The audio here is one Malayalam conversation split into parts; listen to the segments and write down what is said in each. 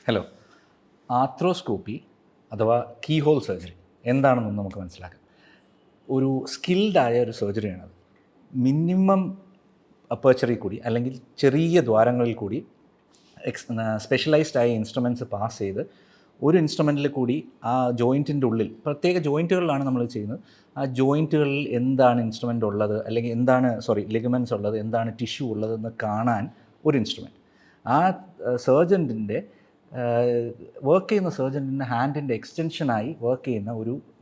ഹലോ, ആർത്രോസ്കോപ്പി അഥവാ കീ ഹോൾ സർജറി എന്താണെന്നൊന്ന് നമുക്ക് മനസ്സിലാക്കാം. ഒരു സ്കിൽഡായ ഒരു സർജറിയാണത്. മിനിമം അപ്പേച്ചറിൽ കൂടി അല്ലെങ്കിൽ ചെറിയ ദ്വാരങ്ങളിൽ കൂടി സ്പെഷ്യലൈസ്ഡ് ആയ ഇൻസ്ട്രുമെൻറ്റ്സ് പാസ് ചെയ്ത് ഒരു ഇൻസ്ട്രുമെൻറ്റിൽ കൂടി ആ ജോയിൻറ്റിൻ്റെ ഉള്ളിൽ പ്രത്യേക ജോയിൻറ്റുകളിലാണ് നമ്മൾ ചെയ്യുന്നത്. ആ ജോയിൻറ്റുകളിൽ എന്താണ് ഇൻസ്ട്രുമെൻ്റ് ഉള്ളത്, അല്ലെങ്കിൽ എന്താണ് ലിഗമെൻറ്റ്സ് ഉള്ളത്, എന്താണ് ടിഷ്യൂ ഉള്ളതെന്ന് കാണാൻ ഒരു ഇൻസ്ട്രുമെൻറ്റ്. ആ സർജൻറ്റിൻ്റെ വർക്ക് ചെയ്യുന്ന സർജൻറ്റിൻ്റെ ഹാൻഡിൻ്റെ എക്സ്റ്റൻഷനായി വർക്ക് ചെയ്യുന്ന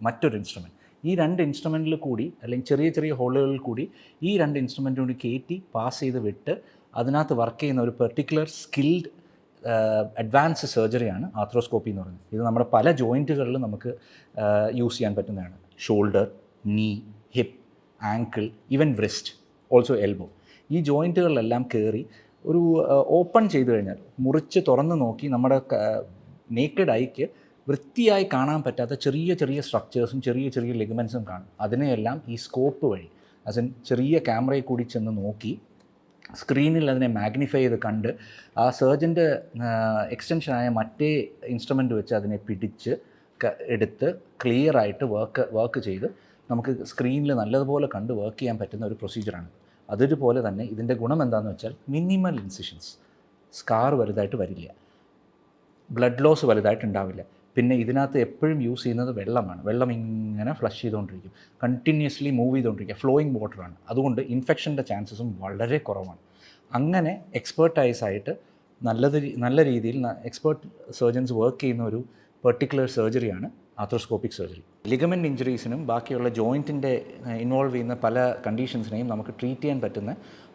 മറ്റൊരു ഇൻസ്ട്രുമെൻറ്റ്. ഈ രണ്ട് ഇൻസ്ട്രുമെൻറ്റിൽ കൂടി അല്ലെങ്കിൽ ചെറിയ ചെറിയ ഹോളുകളിൽ കൂടി ഈ രണ്ട് ഇൻസ്ട്രുമെൻറ്റും കൂടി കയറ്റി പാസ് ചെയ്ത് വിട്ട് അതിനകത്ത് വർക്ക് ചെയ്യുന്ന ഒരു പെർട്ടിക്കുലർ സ്കിൽഡ് അഡ്വാൻസ് സർജറിയാണ് ആർത്രോസ്കോപ്പി എന്ന് പറയുന്നത്. ഇത് നമ്മുടെ പല ജോയിൻറ്റുകളിലും നമുക്ക് യൂസ് ചെയ്യാൻ പറ്റുന്നതാണ്. Shoulder, knee, hip, ankle, even wrist, also elbow. ഈ ജോയിൻറ്റുകളിലെല്ലാം കയറി ഒരു ഓപ്പൺ ചെയ്ത് കഴിഞ്ഞാൽ, മുറിച്ച് തുറന്ന് നോക്കി നമ്മുടെ നേക്കഡ് ഐക്ക് വൃത്തിയായി കാണാൻ പറ്റാത്ത ചെറിയ ചെറിയ സ്ട്രക്ചേഴ്സും ചെറിയ ചെറിയ ലിഗമെൻസും കാണും. അതിനെയെല്ലാം ഈ സ്കോപ്പ് വഴി ചെറിയ ക്യാമറയിൽ കൂടി ചെന്ന് നോക്കി സ്ക്രീനിൽ അതിനെ മാഗ്നിഫൈ ചെയ്ത് കണ്ട് ആ സർജൻ്റെ എക്സ്റ്റൻഷനായ മറ്റേ ഇൻസ്ട്രുമെൻ്റ് വെച്ച് അതിനെ പിടിച്ച് എടുത്ത് ക്ലിയറായിട്ട് വർക്ക് ചെയ്ത് നമുക്ക് സ്ക്രീനിൽ നല്ലതുപോലെ കണ്ട് വർക്ക് ചെയ്യാൻ പറ്റുന്ന ഒരു പ്രൊസീജിയറാണ്. അതുപോലെ തന്നെ ഇതിൻ്റെ ഗുണം എന്താണെന്ന് വെച്ചാൽ മിനിമൽ ഇൻസിഷൻസ്, സ്കാർ വലുതായിട്ട് വരില്ല, ബ്ലഡ് ലോസ് വലുതായിട്ടുണ്ടാവില്ല. പിന്നെ ഇതിനകത്ത് എപ്പോഴും യൂസ് ചെയ്യുന്നത് വെള്ളമാണ്. വെള്ളം ഇങ്ങനെ ഫ്ലഷ് ചെയ്തുകൊണ്ടിരിക്കും, കണ്ടിന്യൂസ്ലി മൂവ് ചെയ്തുകൊണ്ടിരിക്കുക, ഫ്ലോയിങ് വാട്ടറാണ്. അതുകൊണ്ട് ഇൻഫെക്ഷൻ്റെ ചാൻസസും വളരെ കുറവാണ്. അങ്ങനെ എക്സ്പേർട്ടൈസായിട്ട് നല്ല രീതിയിൽ എക്സ്പേർട്ട് സർജൻസ് വർക്ക് ചെയ്യുന്ന ഒരു പെർട്ടിക്കുലർ സർജറിയാണ് ആർത്രോസ്കോപ്പിക് സർജറി. ലിഗമെൻറ്റ് ഇഞ്ചുറീസിനും ബാക്കിയുള്ള ജോയിൻറ്റിൻ്റെ ഇൻവോൾവ് ചെയ്യുന്ന പല കണ്ടീഷൻസിനെയും നമുക്ക് ട്രീറ്റ് ചെയ്യാൻ പറ്റുന്ന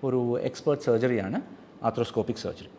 ഒരു എക്സ്പേർട്ട് സർജറിയാണ് ആർത്രോസ്കോപ്പിക് സർജറി.